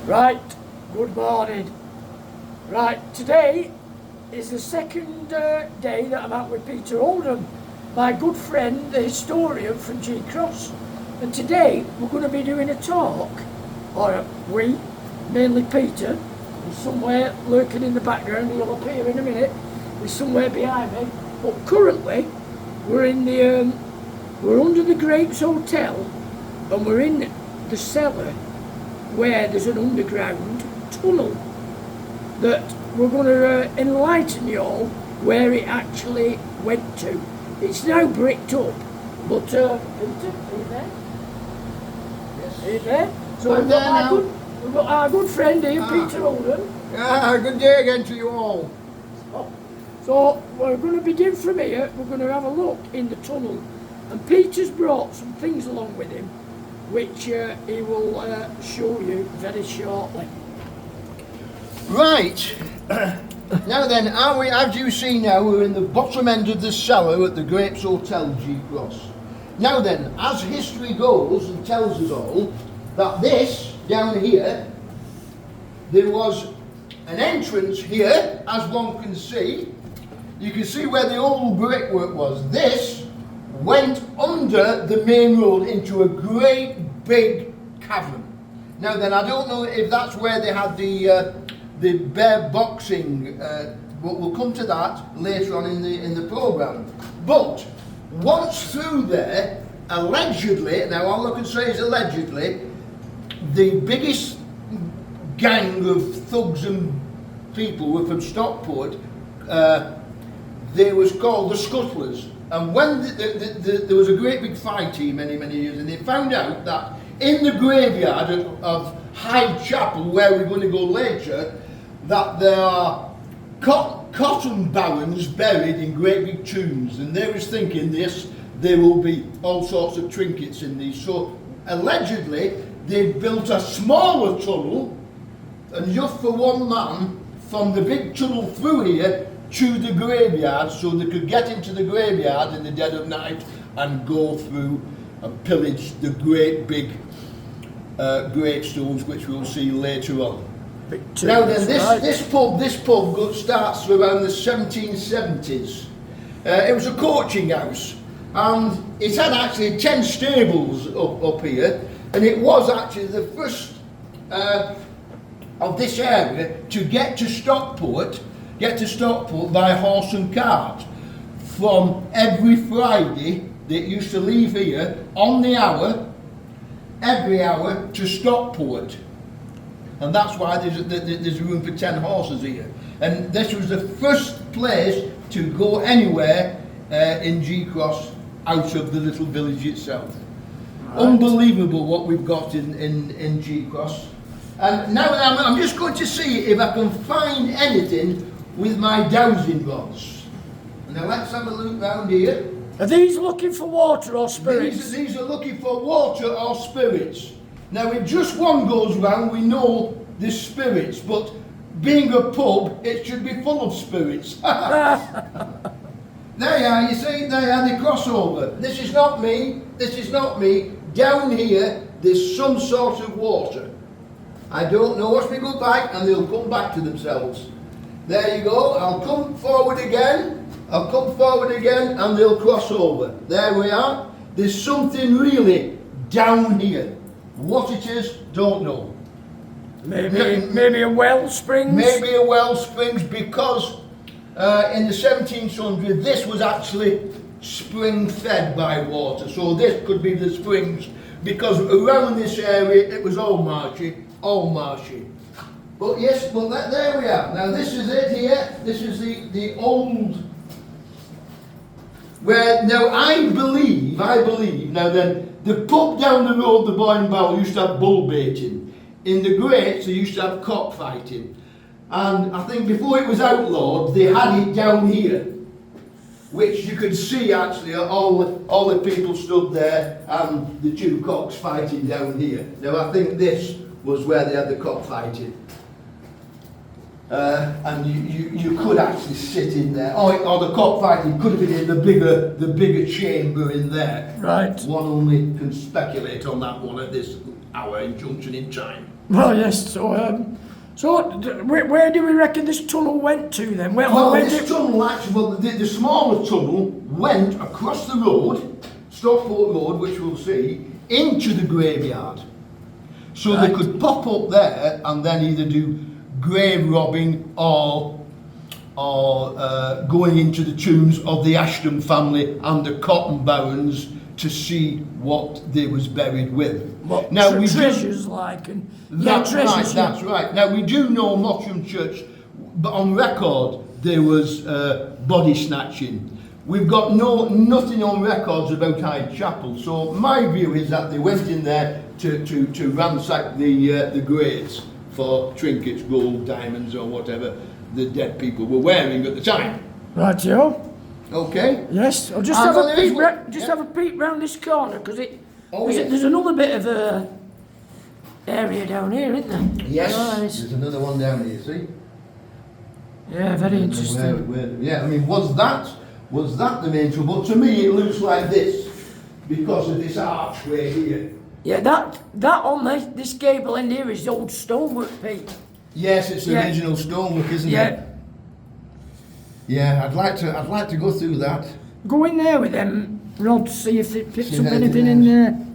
Right, good morning. Right, today is the second day that I'm out with Peter Oldham, my good friend, the historian from G Cross. And today we're going to be doing a talk, or we, mainly Peter, he's somewhere lurking in the background, he'll appear in a minute, he's somewhere behind me. But currently we're in the, we're under the Grapes Hotel, and we're in the cellar where there's an underground tunnel that we're going to enlighten you all where it actually went to. It's now bricked up, but Peter, are you there? Yes. Are you there? So we've got our good friend here, Peter Oldham. Good day again to you all. So we're going to begin from here. We're going to have a look in the tunnel, and Peter's brought some things along with him which he will show you very shortly. Right. Now then, as you see now, we're in the bottom end of the cellar at the Grapes Hotel, G Cross. Now then, as history goes and tells us all, that this, down here, there was an entrance here, as one can see. You can see where the old brickwork was. This went under the main road into a great big cavern. Now then, I don't know if that's where they had the bear boxing, but we'll come to that later on in the programme. But once through there, allegedly, now all I can say is allegedly, the biggest gang of thugs and people were from Stockport. They was called the Scuttlers. And when there was a great big fight here many years, and they found out that in the graveyard of Hyde Chapel, where we're going to go later, that there are cotton barons buried in great big tombs, and they was thinking there will be all sorts of trinkets in these. So allegedly they built a smaller tunnel, and just for one man, from the big tunnel through here to the graveyard, so they could get into the graveyard in the dead of night and go through and pillage the great big gravestones, which we'll see later on. Now then, this pub starts around the 1770s. It was a coaching house, and it had actually 10 stables up here, and it was actually the first of this area to get to Stockport by horse and cart. From every Friday, they used to leave here on the hour, every hour, to Stockport. And that's why there's room for 10 horses here. And this was the first place to go anywhere in G Cross out of the little village itself. Right. Unbelievable what we've got in G Cross. And now I'm just going to see if I can find anything with my dowsing rods. Now let's have a look round here. Are these looking for water or spirits? These are looking for water or spirits. Now if just one goes round, we know there's spirits, but being a pub, it should be full of spirits. There you are, you see, there you are, the crossover. This is not me. Down here, there's some sort of water. I don't know. Watch me go back and they'll come back to themselves. There you go. I'll come forward again and they'll cross over. There we are. There's something really down here. What it is, don't know. Maybe a well springs? Maybe a well springs, because in the 1700s this was actually spring fed by water. So this could be the springs, because around this area it was all marshy. But yes, well there we are. Now this is it here. This is the old, where now I believe now then, the pub down the road, the Boy and Barrel, used to have bull baiting. In the Greats they used to have cockfighting. And I think before it was outlawed, they had it down here, which you could see actually all the people stood there and the two cocks fighting down here. Now I think this was where they had the cockfighting. And you could actually sit in there, or the cockfighting could have been in the bigger chamber in there. Right. One only can speculate on that one at our injunction in time. Well, yes. Where do we reckon this tunnel went to then? Well, this tunnel actually, well, the smaller tunnel went across the road, Stockport Road, which we'll see, into the graveyard. So Right. they could pop up there and then either do grave robbing or going into the tombs of the Ashton family and the Cotton Barons to see what they was buried with. What Now we treasures like and That's right, treasures. that's right. Now we do know Mottram Church, but on record there was body snatching. We've got nothing on records about Hyde Chapel, so my view is that they went in there to ransack the graves for trinkets, gold, diamonds, or whatever the dead people were wearing at the time. Right, Joe. Okay. Yes. I'll just And have a there is peek. one- Just yeah. have a peek round this corner because Oh, yes. there's another bit of a area down here, isn't there? Yes. Right. There's another one down here. See. Yeah, very interesting. Yeah. I mean, was that the main trouble? To me, it looks like this because of this archway here. Yeah, that on this gable end here is the old stonework, Pete. Yes, it's the Yeah. original stonework, isn't Yeah. it? Yeah, I'd like to go through that. Go in there with them rods, see if it picks See up if anything anything in else. there.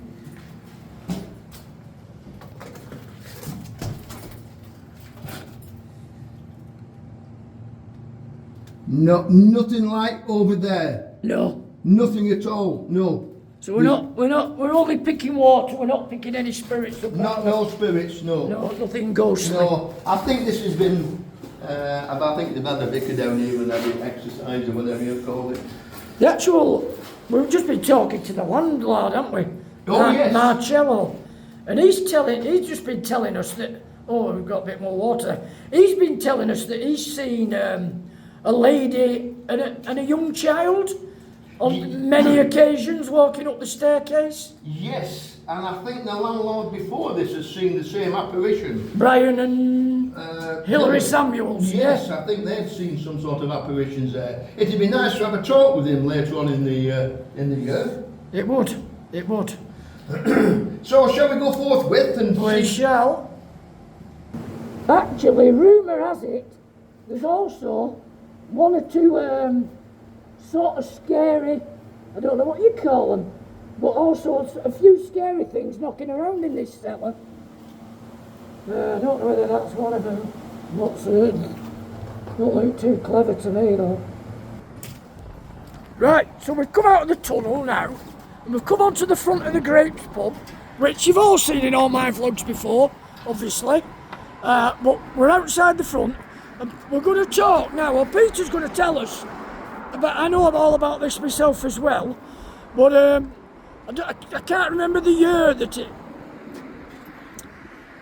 No, nothing like over there. No. Nothing at all. No. So we're only picking water. We're not picking any spirits up. No spirits. No. No, nothing ghostly. No. I think this has been. I think they've had a vicar down here and having exercise or whatever you call it. The actual, we've just been talking to the landlord, haven't we? Oh, yes. Marcello, and he's just been telling us that. Oh, we've got a bit more water. He's been telling us that he's seen a lady and a young child on many occasions walking up the staircase. Yes, and I think the landlord before this has seen the same apparition. Brian and Hilary Samuels. Yes, Yeah. I think they've seen some sort of apparitions there. It'd be nice to have a talk with him later on in the year. It would. It would. So shall we go forthwith and We see? shall. Actually, rumour has it, there's also one or two sort of scary, I don't know what you call them, but also a few scary things knocking around in this cellar. I don't know whether that's one of them. Not certain. Don't look too clever to me though. Right, so we've come out of the tunnel now, and we've come onto the front of the Grapes pub, which you've all seen in all my vlogs before, obviously. But we're outside the front, and we're going to talk now. Well, Peter's going to tell us, but I know all about this myself as well, but I can't remember the year that it...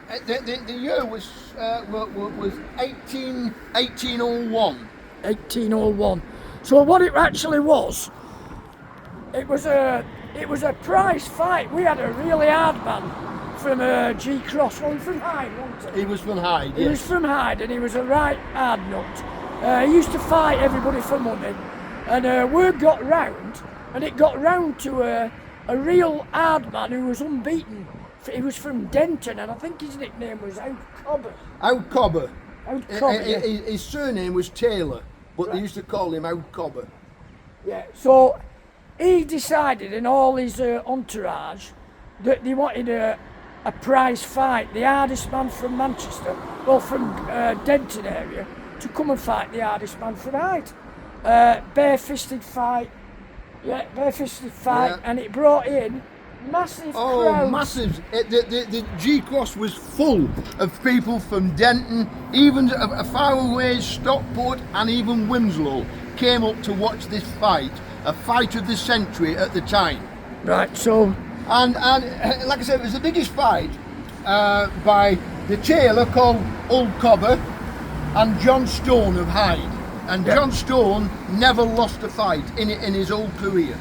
The year was 1801. 1801. So what it actually was, it was a prize fight. We had a really hard man from G Cross, well, from Hyde, wasn't he? He was from Hyde, He was from Hyde, and he was a right hard nut. He used to fight everybody for money, and word got round, and it got round to a real hard man who was unbeaten. He was from Denton, and I think his nickname was Out Cobber. Out Cobber. Out Cobber, yeah. His surname was Taylor, but they Right. used to call him Out Cobber. Yeah, so he decided in all his entourage that they wanted a prize fight, the hardest man from Manchester, well from Denton area, to come and fight the hardest man from Hyde. Bare-fisted fight, Yeah. and it brought in massive Oh, crowds. massive. The G-Cross was full of people from Denton, even as far away as Stockport and even Winslow came up to watch this fight, a fight of the century at the time. Right, so And like I said, it was the biggest fight by the tailor called Old Cobber and John Stone of Hyde. And Yeah. John Stone never lost a fight in his whole career.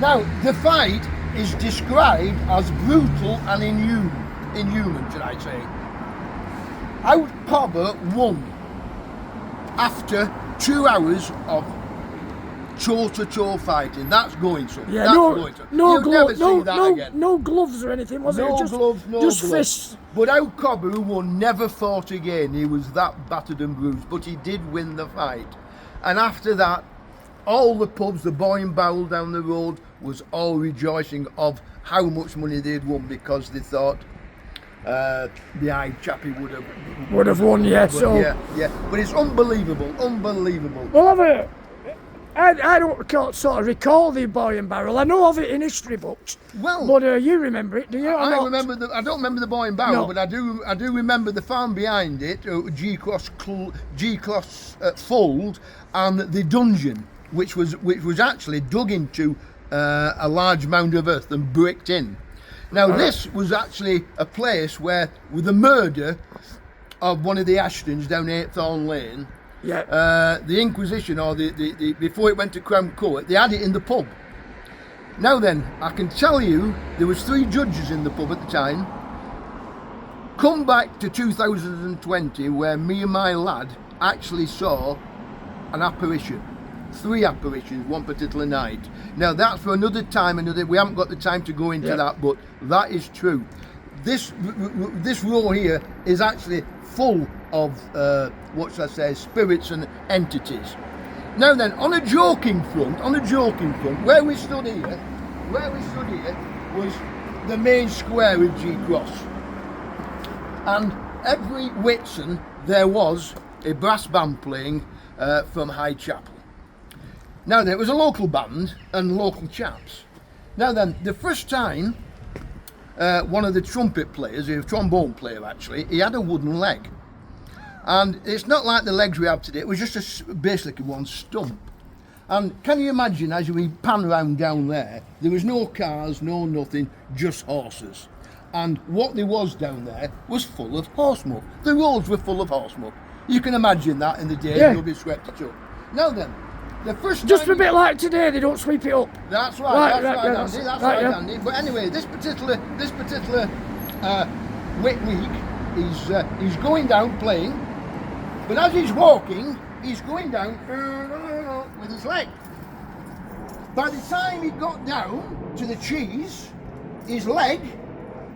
Now, the fight is described as brutal and inhuman, should I say. Out Cobber won after 2 hours of toe-to-toe fighting. That's going some. Yeah, That's no, going some. no, You'll never see no, that no, again. no gloves or anything, was No it? Just, gloves, no just gloves. fists. But how Cobber never fought again. He was that battered and bruised, but he did win the fight. And after that, all the pubs, the Boy and Barrel down the road, was all rejoicing of how much money they'd won, because they thought the Hyde Chapel would have won, yeah. But So yeah. But it's unbelievable. well, I don't sort of recall the Boy and Barrel. I know of it in history books. Well, but you remember it, do you? I don't remember the Boy and Barrel, No. but I do remember the farm behind it, G-Cross Fold, and the dungeon, which was actually dug into a large mound of earth and bricked in. Now this was actually a place where, with the murder of one of the Ashtons down Haythorne Lane, the Inquisition, or the before it went to Crown Court, they had it in the pub. Now then, I can tell you, there was 3 judges in the pub at the time. Come back to 2020, where me and my lad actually saw an apparition. 3 apparitions one particular night. Now that's for another time, we haven't got the time to go into that, but that is true. This row here is actually full of what shall I say, spirits and entities. Now then, on a joking front, where we stood here was the main square of G-Cross, and every Whitsun there was a brass band playing from Hyde Chapel. Now then, it was a local band and local chaps. Now then, the first time one of the trumpet players, a trombone player actually, he had a wooden leg. And it's not like the legs we have today, it was just basically one stump. And can you imagine, as we pan around down there was no cars, no nothing, just horses. And what there was down there was full of horse muck. The roads were full of horse muck. You can imagine that in the day, you'll be swept it up. Now then, the first just time a bit like today, they don't sweep it up. That's right, That's right, Andy. But anyway, this particular week, he's going down playing, but as he's walking, he's going down with his leg. By the time he got down to the cheese, his leg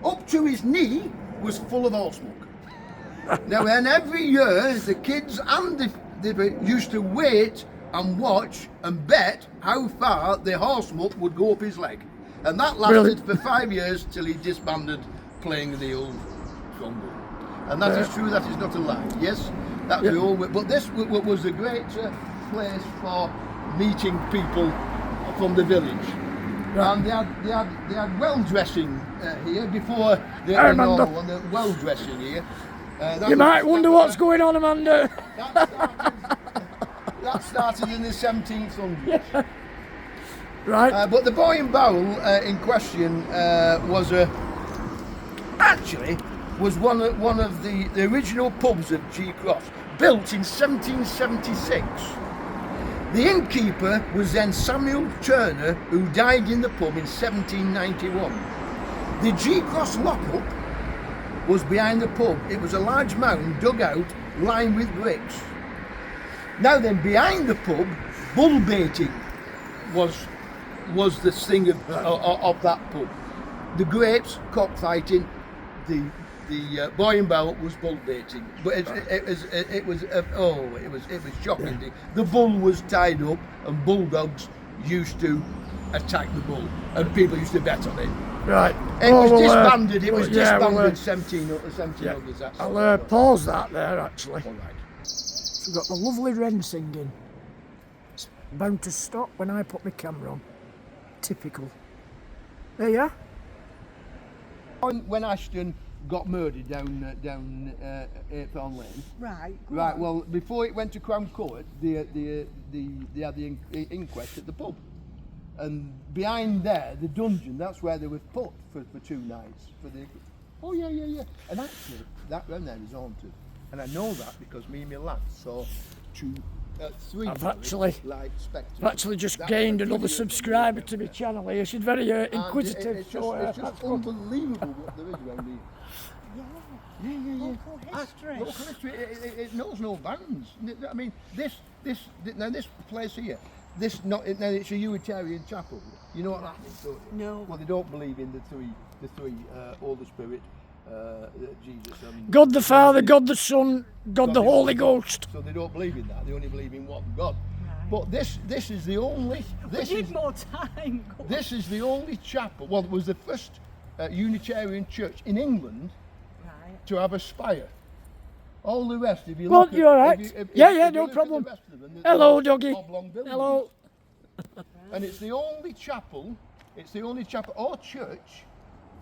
up to his knee was full of horse muck. Now, and every year the kids and the used to wait and watch and bet how far the horse muck would go up his leg, and that lasted for 5 years till he disbanded playing the old trombone. And that is true, that is not a lie. Yes, that's the old. But this was a great place for meeting people from the village. And they had well dressing here before the normal one. The well dressing here. You might wonder what's going on, Amanda. That started in the 1700s. Right. But the Boy and Barrel in question was one of the original pubs of G-Cross, built in 1776. The innkeeper was then Samuel Turner, who died in the pub in 1791. The G-Cross lockup was behind the pub. It was a large mound dug out, lined with bricks. Now then, behind the pub, bull baiting was the thing of that pub. The grapes, cockfighting, the Boy and Barrel was bull baiting. But it was shocking. Yeah. The bull was tied up, and bulldogs used to attack the bull, and people used to bet on it. Right. It was disbanded. It was disbanded 1700s. I'll pause that there, actually. All right. We've got the lovely wren singing. It's bound to stop when I put my camera on. Typical. There you are. When Ashton got murdered down Haythorne Lane. Right. Right. Well, before it went to Crown Court, they had the inquest at the pub, and behind there, the dungeon. That's where they were put for 2 nights for the. Oh yeah. And actually, that round there is haunted, and I know that because me and my lad saw 3. I've actually just gained another subscriber to my channel here. She's very inquisitive. It's just unbelievable what there is around here. Yeah. Local history. Local history. It knows no bounds. I mean, this place here. this not then it's a Unitarian chapel. You know what that means, don't you? No. Well, they don't believe in the three Holy Spirit, Jesus and God the Father, God the Son, God the Holy Ghost. So they don't believe in that. They only believe in one God. Right. But this is the only. We need more time. Go on. This is the only chapel. Well, it was the first Unitarian church in England Right. to have a spire. All the rest, if you Well, look at, you're all right. if Yeah, you no look at problem. the rest of them, Hello, they're doggy. oblong buildings. Hello. And it's the only chapel or church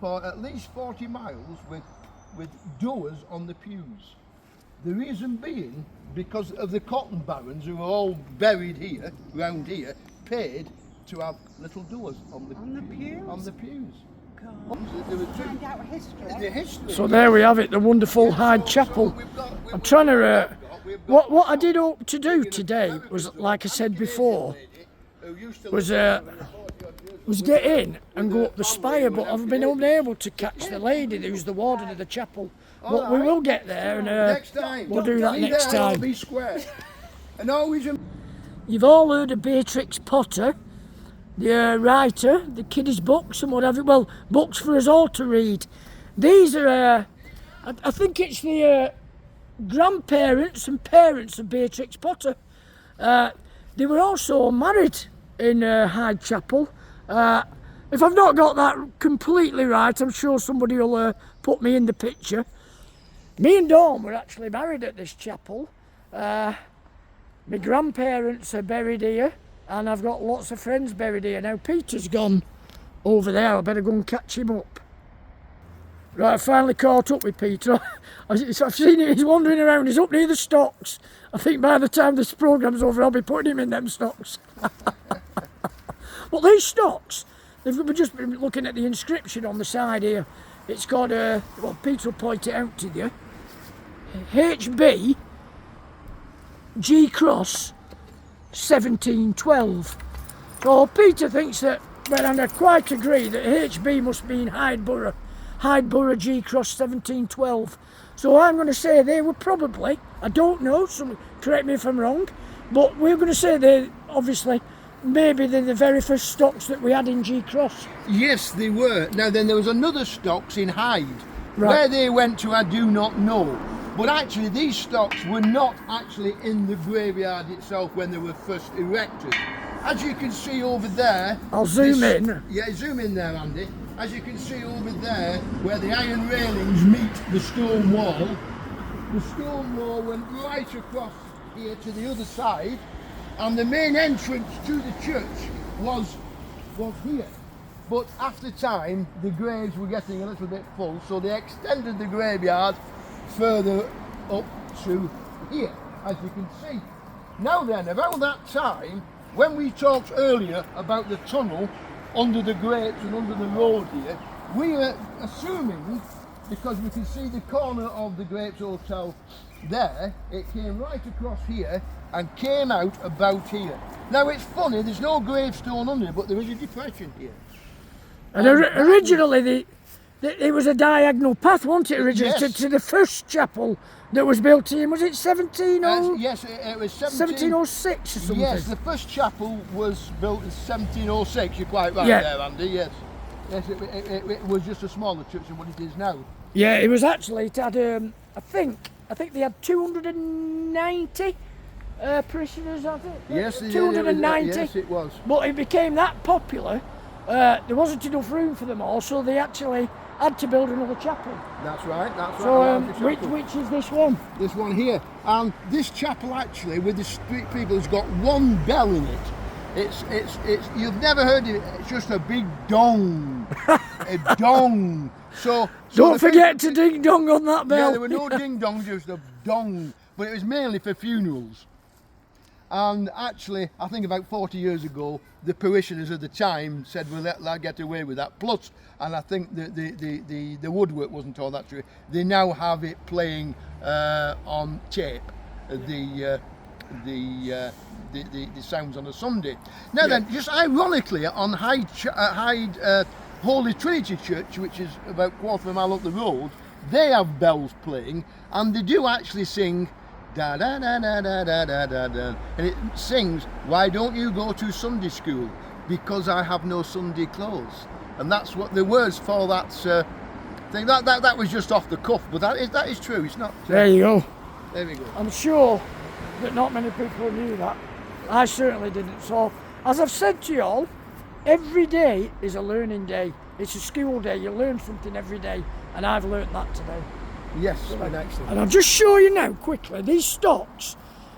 for at least 40 miles with doors on the pews. The reason being, because of the cotton barons who are all buried here, round here, paid to have little doors on the pews? On the pews. God. There were Find out history. the history. So there we have it, the wonderful Hyde So Chapel. we've I'm trying to. we've got What I did hope to do today was, like I said before, was get in and go up the spire, but I've been unable to catch the lady who's the warden of the chapel. But we will get there, and next time. we'll do that Be next there, time. Be square. And always You've all heard of Beatrix Potter, the writer, the kiddies' books and whatever. Well, books for us all to read. These are, I think it's the grandparents and parents of Beatrix Potter. They were also married in Hyde Chapel. If I've not got that completely right, I'm sure somebody will put me in the picture. Me and Dawn were actually married at this chapel. My grandparents are buried here, and I've got lots of friends buried here. Now Peter's gone over there, I better go and catch him up. Right, I finally caught up with Peter. I've seen him, he's wandering around, he's up near the stocks. I think by the time this programme's over, I'll be putting him in them stocks. Well, these stocks, we've just been looking at the inscription on the side here. It's got, well, Peter will point it out to you. HB G Cross 1712. So Peter thinks that, well, and I quite agree that HB must mean Hydeborough G Cross 1712. So I'm going to say they were probably, I don't know, so correct me if I'm wrong, but we're going to say they obviously, maybe they're the very first stocks that we had in G Cross. Yes, they were. Now then, there was another stocks in Hyde. Right. Where they went to, I do not know. But actually, these stocks were not actually in the graveyard itself when they were first erected. As you can see over there... I'll zoom in. Yeah, zoom in there, Andy. As you can see over there, where the iron railings meet the stone wall went right across here to the other side, and the main entrance to the church was here. But after time, the graves were getting a little bit full, so they extended the graveyard further up to here, as you can see. Now then, about that time, when we talked earlier about the tunnel under the grates and under the road here, we are assuming, because we can see the corner of the Grapes Hotel there, it came right across here and came out about here. Now it's funny, there's no gravestone under it, but there is a depression here. And originally, it was a diagonal path, wasn't it, originally, Yes. to the first chapel that was built in, was it 1706 Yes, it was 1706 or something? Yes, the first chapel was built in 1706, you're quite right Yeah. there, Andy, yes. Yes, it was just a smaller church than what it is now. Yeah, it was actually, it had, I think they had 290 parishioners, I think. Yes, 290. Yes, it was. But it became that popular, there wasn't enough room for them all, so they actually had to build another chapel. That's right, So, that's right. which is this one? This one here. And this chapel actually, with the street people, has got one bell in it. It's you've never heard of it, it's just a big dong. A dong. So Don't forget to ding dong on that bell. Yeah, there were no ding dongs, just a dong. But it was mainly for funerals. And actually, I think about 40 years ago, the parishioners at the time said, we'll let that get away with that. Plus, and I think the woodwork wasn't all that true, they now have it playing on tape, the sounds on a Sunday. Now then, just ironically, on Hyde Holy Trinity Church, which is about a quarter of a mile up the road, they have bells playing, and they do actually sing Da da da da da da da da da. And it sings, "Why don't you go to Sunday school? Because I have no Sunday clothes." And that's what the words for that thing. That was just off the cuff, but that is true. It's not. There you go. There we go. I'm sure that not many people knew that. I certainly didn't. So, as I've said to you all, every day is a learning day. It's a school day. You learn something every day, and I've learnt that today. Yes, excellent. And I'll just show you now quickly. These stocks,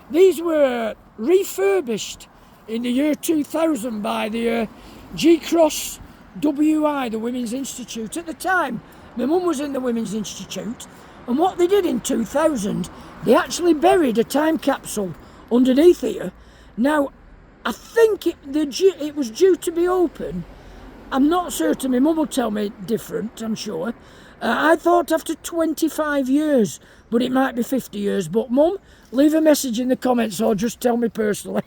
these were refurbished in the year 2000 by the G-Cross WI, the Women's Institute. At the time, my mum was in the Women's Institute, and what they did in 2000, they actually buried a time capsule underneath here. Now, I think it was due to be open. I'm not certain. My mum will tell me different, I'm sure. I thought after 25 years, but it might be 50 years. But Mum, leave a message in the comments or just tell me personally.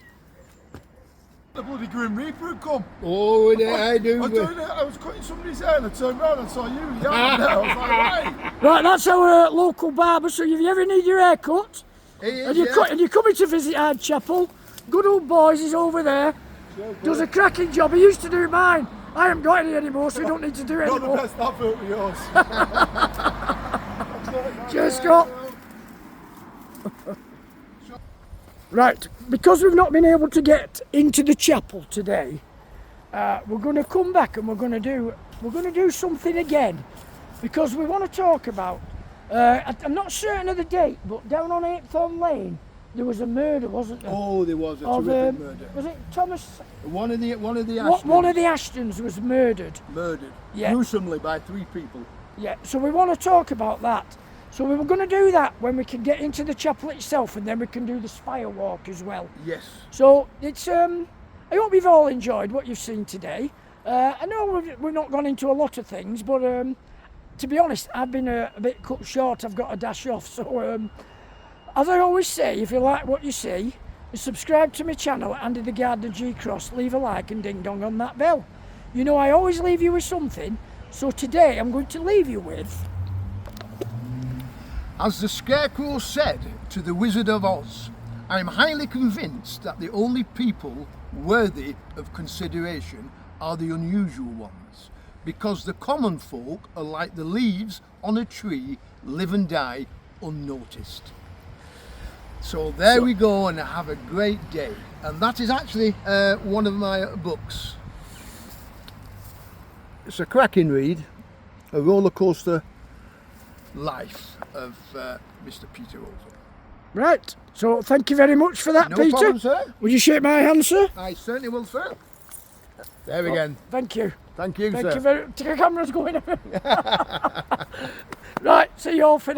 The bloody Grim Reaper had come. Oh, I do. I was cutting somebody's hair and I turned around and saw you. Yeah, I was like, right. Right, that's our local barber. So if you ever need your hair cut, and you're coming to visit Hyde Chapel, good old boys is over there. Does a cracking job. He used to do mine. I haven't got any anymore, so we don't need to do it Not the anymore. best advert with yours. Cheers, Scott. Right, because we've not been able to get into the chapel today, we're going to come back and we're going to do something again, because we want to talk about. I'm not certain of the date, but down on 8th Lane there was a murder, wasn't there? Oh, there was a terrific murder. Was it Thomas? One of the Ashtons. One of the Ashtons was murdered. Murdered. Yeah. Gruesomely by 3 people. Yeah, so we want to talk about that. So we were going to do that when we can get into the chapel itself, and then we can do the spire walk as well. Yes. So it's I hope you've all enjoyed what you've seen today. I know we've not gone into a lot of things, but to be honest, I've been a bit cut short. I've got to dash off. So as I always say, if you like what you see, subscribe to my channel, Andy the Gardener G-Cross, leave a like and ding dong on that bell. You know I always leave you with something, so today I'm going to leave you with... As the Scarecrow said to the Wizard of Oz, I am highly convinced that the only people worthy of consideration are the unusual ones, because the common folk are like the leaves on a tree, live and die unnoticed. So there we go, and have a great day. And that is actually one of my books. It's a cracking read, A Roller Coaster Life of Mr. Peter Oldham. Right, so thank you very much for that, No Peter. problem, sir. Would you shake my hand, sir? I certainly will, sir. There again. Thank you. Thank you, Thank sir. you very much. The camera's going. Right, see you all for now.